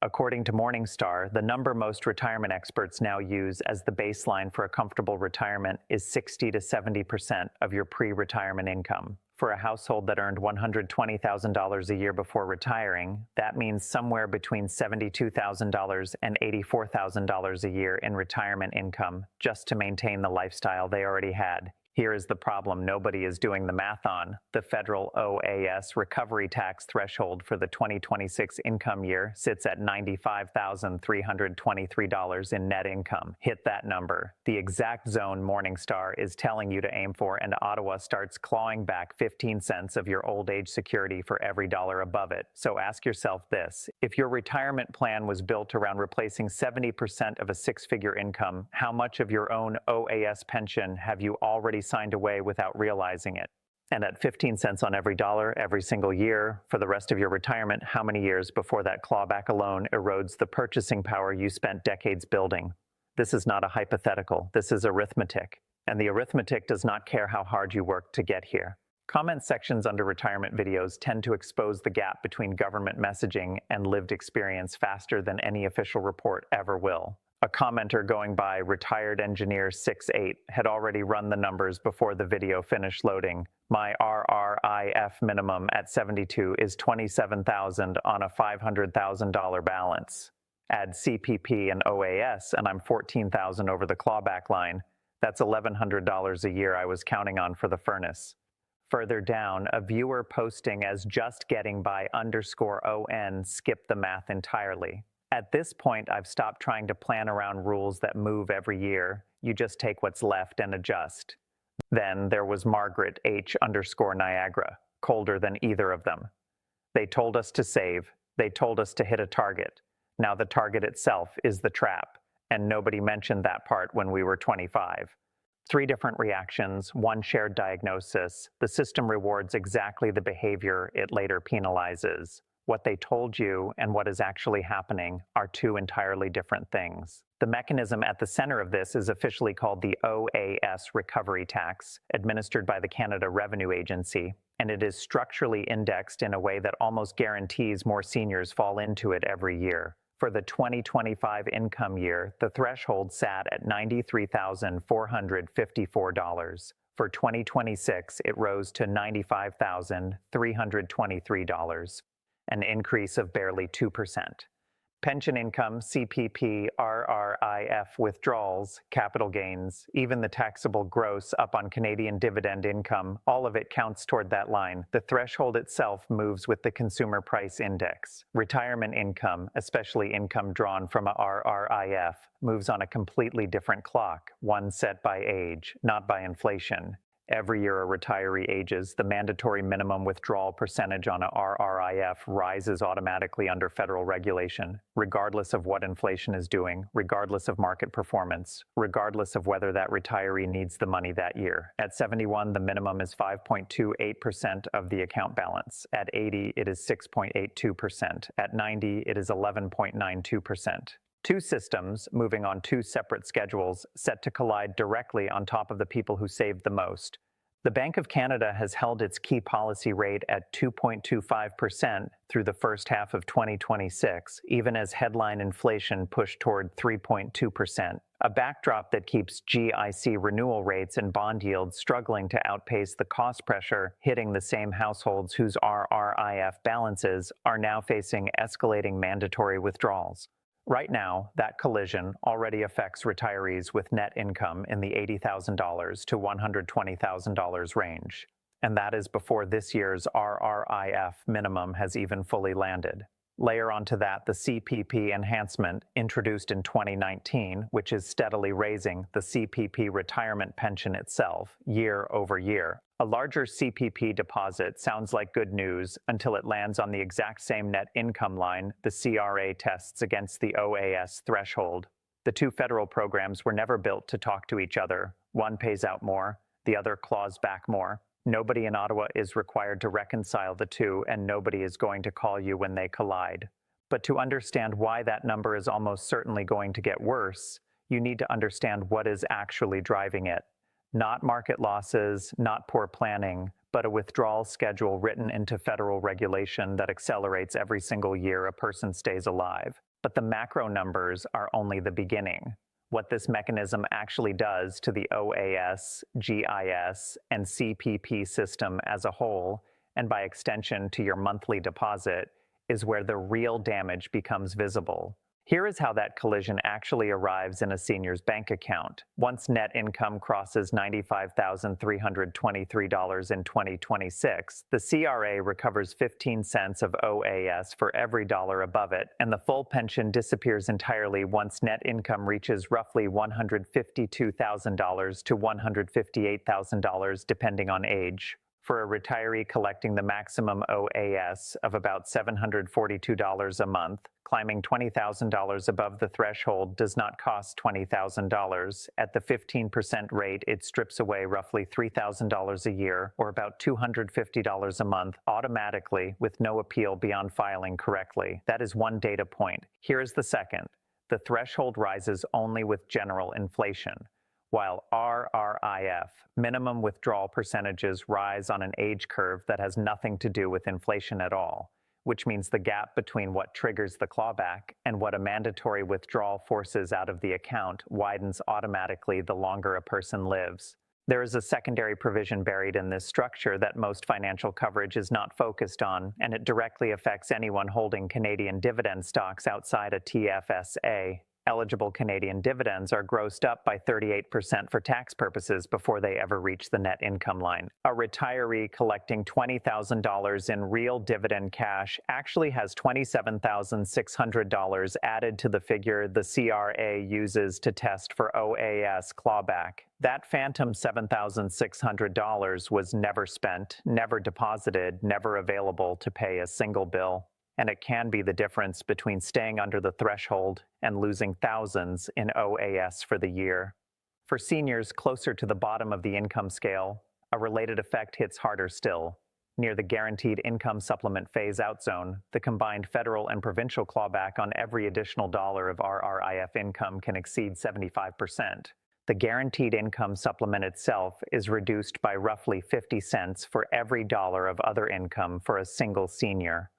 According to Morningstar, the number most retirement experts now use as the baseline for a comfortable retirement is 60 to 70% of your pre-retirement income. For a household that earned $120,000 a year before retiring, that means somewhere between $72,000 and $84,000 a year in retirement income just to maintain the lifestyle they already had. Here is the problem nobody is doing the math on. The federal OAS recovery tax threshold for the 2026 income year sits at $95,323 in net income. Hit that number, the exact zone Morningstar is telling you to aim for, and Ottawa starts clawing back 15 cents of your old age security for every dollar above it. So ask yourself this: if your retirement plan was built around replacing 70% of a six-figure income, how much of your own OAS pension have you already signed away without realizing it? And at 15 cents on every dollar every single year for the rest of your retirement, how many years before that clawback alone erodes the purchasing power you spent decades building? This is not a hypothetical, this is arithmetic. And the arithmetic does not care how hard you work to get here. Comment sections under retirement videos tend to expose the gap between government messaging and lived experience faster than any official report ever will. A commenter going by Retired Engineer 68 had already run the numbers before the video finished loading. My RRIF minimum at 72 is $27,000 on a $500,000 balance. Add CPP and OAS and I'm $14,000 over the clawback line. That's $1,100 a year I was counting on for the furnace. Further down, a viewer posting as just getting by _ON skipped the math entirely. At this point, I've stopped trying to plan around rules that move every year. You just take what's left and adjust. Then there was Margaret H_Niagara, colder than either of them. They told us to save. They told us to hit a target. Now the target itself is the trap, and nobody mentioned that part when we were 25. 3 different reactions, 1 shared diagnosis. The system rewards exactly the behavior it later penalizes. What they told you and what is actually happening are 2 entirely different things. The mechanism at the center of this is officially called the OAS recovery tax, administered by the Canada Revenue Agency, and it is structurally indexed in a way that almost guarantees more seniors fall into it every year. For the 2025 income year, the threshold sat at $93,454. For 2026, it rose to $95,323. An increase of barely 2%. Pension income, CPP, RRIF withdrawals, capital gains, even the taxable gross up on Canadian dividend income, all of it counts toward that line. The threshold itself moves with the consumer price index. Retirement income, especially income drawn from a RRIF, moves on a completely different clock, one set by age, not by inflation. Every year a retiree ages, the mandatory minimum withdrawal percentage on a RRIF rises automatically under federal regulation, regardless of what inflation is doing, regardless of market performance, regardless of whether that retiree needs the money that year. At 71, the minimum is 5.28% of the account balance. At 80, it is 6.82%. At 90, it is 11.92%. 2 systems, moving on 2 separate schedules, set to collide directly on top of the people who saved the most. The Bank of Canada has held its key policy rate at 2.25% through the first half of 2026, even as headline inflation pushed toward 3.2%, a backdrop that keeps GIC renewal rates and bond yields struggling to outpace the cost pressure hitting the same households whose RRIF balances are now facing escalating mandatory withdrawals. Right now, that collision already affects retirees with net income in the $80,000 to $120,000 range. And that is before this year's RRIF minimum has even fully landed. Layer onto that the CPP enhancement introduced in 2019, which is steadily raising the CPP retirement pension itself year over year. A larger CPP deposit sounds like good news until it lands on the exact same net income line the CRA tests against the OAS threshold. The 2 federal programs were never built to talk to each other. One pays out more, the other claws back more. Nobody in Ottawa is required to reconcile the 2, and nobody is going to call you when they collide. But to understand why that number is almost certainly going to get worse, you need to understand what is actually driving it. Not market losses, not poor planning, but a withdrawal schedule written into federal regulation that accelerates every single year a person stays alive. But the macro numbers are only the beginning. What this mechanism actually does to the OAS, GIS, and CPP system as a whole, and by extension to your monthly deposit, is where the real damage becomes visible. Here is how that collision actually arrives in a senior's bank account. Once net income crosses $95,323 in 2026, the CRA recovers 15 cents of OAS for every dollar above it, and the full pension disappears entirely once net income reaches roughly $152,000 to $158,000 depending on age. For a retiree collecting the maximum OAS of about $742 a month, climbing $20,000 above the threshold does not cost $20,000. At the 15% rate, it strips away roughly $3,000 a year, or about $250 a month, automatically with no appeal beyond filing correctly. That is one data point. Here is the second. The threshold rises only with general inflation, while RRIF, minimum withdrawal percentages, rise on an age curve that has nothing to do with inflation at all, which means the gap between what triggers the clawback and what a mandatory withdrawal forces out of the account widens automatically the longer a person lives. There is a secondary provision buried in this structure that most financial coverage is not focused on, and it directly affects anyone holding Canadian dividend stocks outside a TFSA. Eligible Canadian dividends are grossed up by 38% for tax purposes before they ever reach the net income line. A retiree collecting $20,000 in real dividend cash actually has $27,600 added to the figure the CRA uses to test for OAS clawback. That phantom $7,600 was never spent, never deposited, never available to pay a single bill. And it can be the difference between staying under the threshold and losing thousands in OAS for the year. For seniors closer to the bottom of the income scale, a related effect hits harder still. Near the guaranteed income supplement phase-out zone, the combined federal and provincial clawback on every additional dollar of RRIF income can exceed 75%. The guaranteed income supplement itself is reduced by roughly 50 cents for every dollar of other income for a single senior,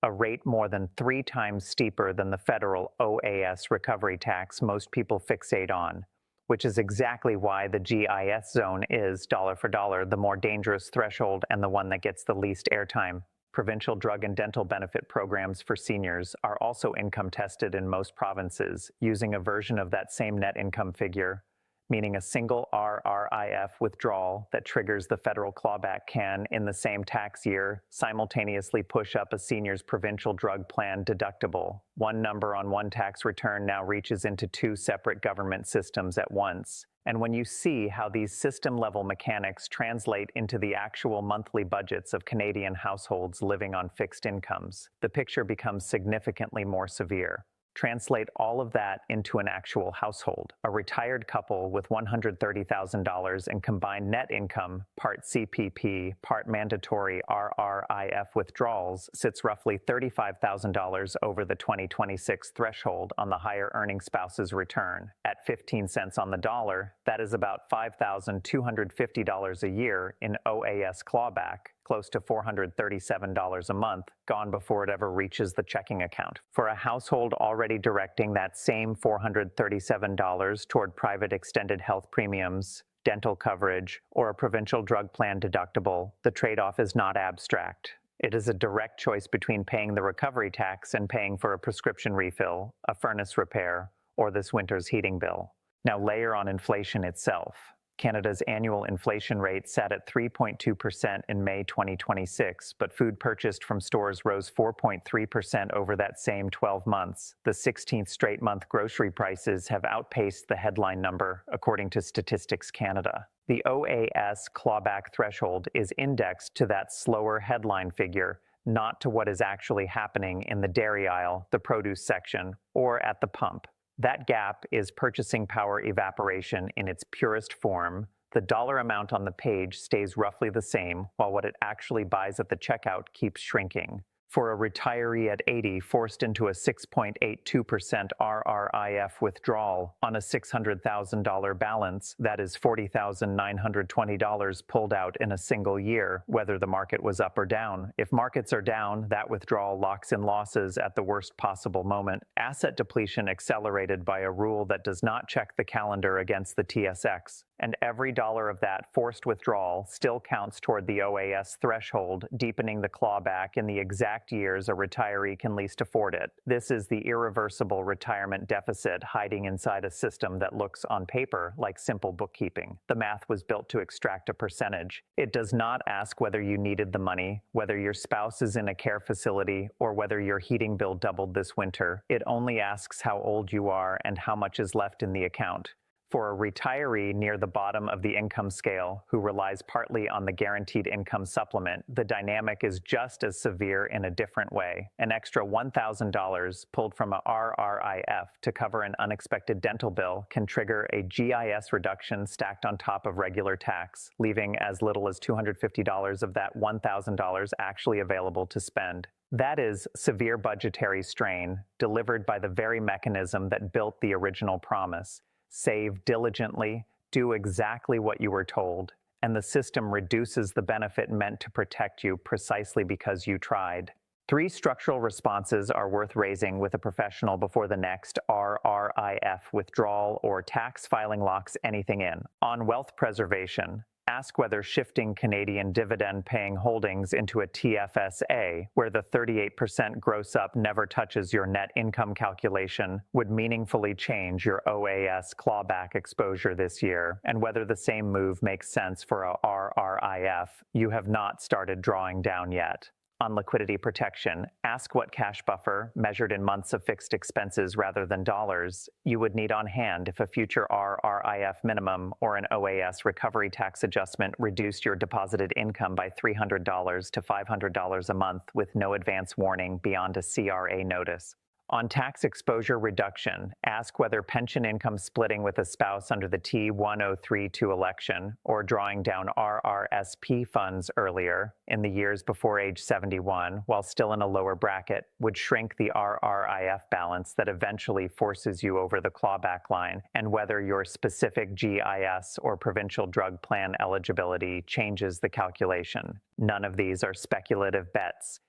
a rate more than 3 times steeper than the federal OAS recovery tax most people fixate on, which is exactly why the GIS zone is, dollar for dollar, the more dangerous threshold and the one that gets the least airtime. Provincial drug and dental benefit programs for seniors are also income tested in most provinces, using a version of that same net income figure, meaning a single RRIF withdrawal that triggers the federal clawback can, in the same tax year, simultaneously push up a senior's provincial drug plan deductible. One number on one tax return now reaches into 2 separate government systems at once. And when you see how these system-level mechanics translate into the actual monthly budgets of Canadian households living on fixed incomes, the picture becomes significantly more severe. Translate all of that into an actual household. A retired couple with $130,000 in combined net income, part CPP, part mandatory RRIF withdrawals, sits roughly $35,000 over the 2026 threshold on the higher earning spouse's return. At 15 cents on the dollar, that is about $5,250 a year in OAS clawback, close to $437 a month, gone before it ever reaches the checking account. For a household already directing that same $437 toward private extended health premiums, dental coverage, or a provincial drug plan deductible, the trade-off is not abstract. It is a direct choice between paying the recovery tax and paying for a prescription refill, a furnace repair, or this winter's heating bill. Now layer on inflation itself. Canada's annual inflation rate sat at 3.2% in May 2026, but food purchased from stores rose 4.3% over that same 12 months. The 16th straight month grocery prices have outpaced the headline number, according to Statistics Canada. The OAS clawback threshold is indexed to that slower headline figure, not to what is actually happening in the dairy aisle, the produce section, or at the pump. That gap is purchasing power evaporation in its purest form. The dollar amount on the page stays roughly the same, while what it actually buys at the checkout keeps shrinking. For a retiree at 80 forced into a 6.82% RRIF withdrawal on a $600,000 balance, that is $40,920 pulled out in a single year, whether the market was up or down. If markets are down, that withdrawal locks in losses at the worst possible moment. Asset depletion accelerated by a rule that does not check the calendar against the TSX. And every dollar of that forced withdrawal still counts toward the OAS threshold, deepening the clawback in the exact years a retiree can least afford it. This is the irreversible retirement deficit hiding inside a system that looks, on paper, like simple bookkeeping. The math was built to extract a percentage. It does not ask whether you needed the money, whether your spouse is in a care facility, or whether your heating bill doubled this winter. It only asks how old you are and how much is left in the account. For a retiree near the bottom of the income scale who relies partly on the guaranteed income supplement, the dynamic is just as severe in a different way. An extra $1,000 pulled from a RRIF to cover an unexpected dental bill can trigger a GIS reduction stacked on top of regular tax, leaving as little as $250 of that $1,000 actually available to spend. That is severe budgetary strain delivered by the very mechanism that built the original promise. Save diligently, do exactly what you were told, and the system reduces the benefit meant to protect you precisely because you tried. 3 structural responses are worth raising with a professional before the next RRIF withdrawal or tax filing locks anything in. On wealth preservation, ask whether shifting Canadian dividend-paying holdings into a TFSA, where the 38% gross-up never touches your net income calculation, would meaningfully change your OAS clawback exposure this year, and whether the same move makes sense for a RRIF you have not started drawing down yet. On liquidity protection, ask what cash buffer, measured in months of fixed expenses rather than dollars, you would need on hand if a future RRIF minimum or an OAS recovery tax adjustment reduced your deposited income by $300 to $500 a month with no advance warning beyond a CRA notice. On tax exposure reduction, ask whether pension income splitting with a spouse under the T1032 election or drawing down RRSP funds earlier in the years before age 71 while still in a lower bracket would shrink the RRIF balance that eventually forces you over the clawback line, and whether your specific GIS or provincial drug plan eligibility changes the calculation. None of these are speculative bets.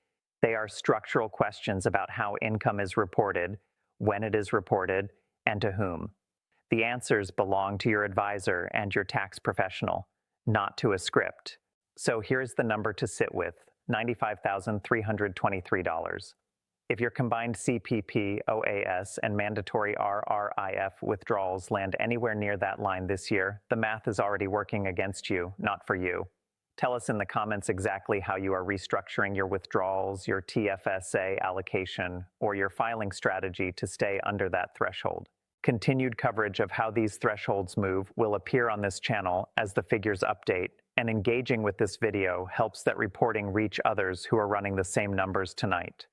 They are structural questions about how income is reported, when it is reported, and to whom. The answers belong to your advisor and your tax professional, not to a script. So here's the number to sit with, $95,323. If your combined CPP, OAS, and mandatory RRIF withdrawals land anywhere near that line this year, the math is already working against you, not for you. Tell us in the comments exactly how you are restructuring your withdrawals, your TFSA allocation, or your filing strategy to stay under that threshold. Continued coverage of how these thresholds move will appear on this channel as the figures update, and engaging with this video helps that reporting reach others who are running the same numbers tonight.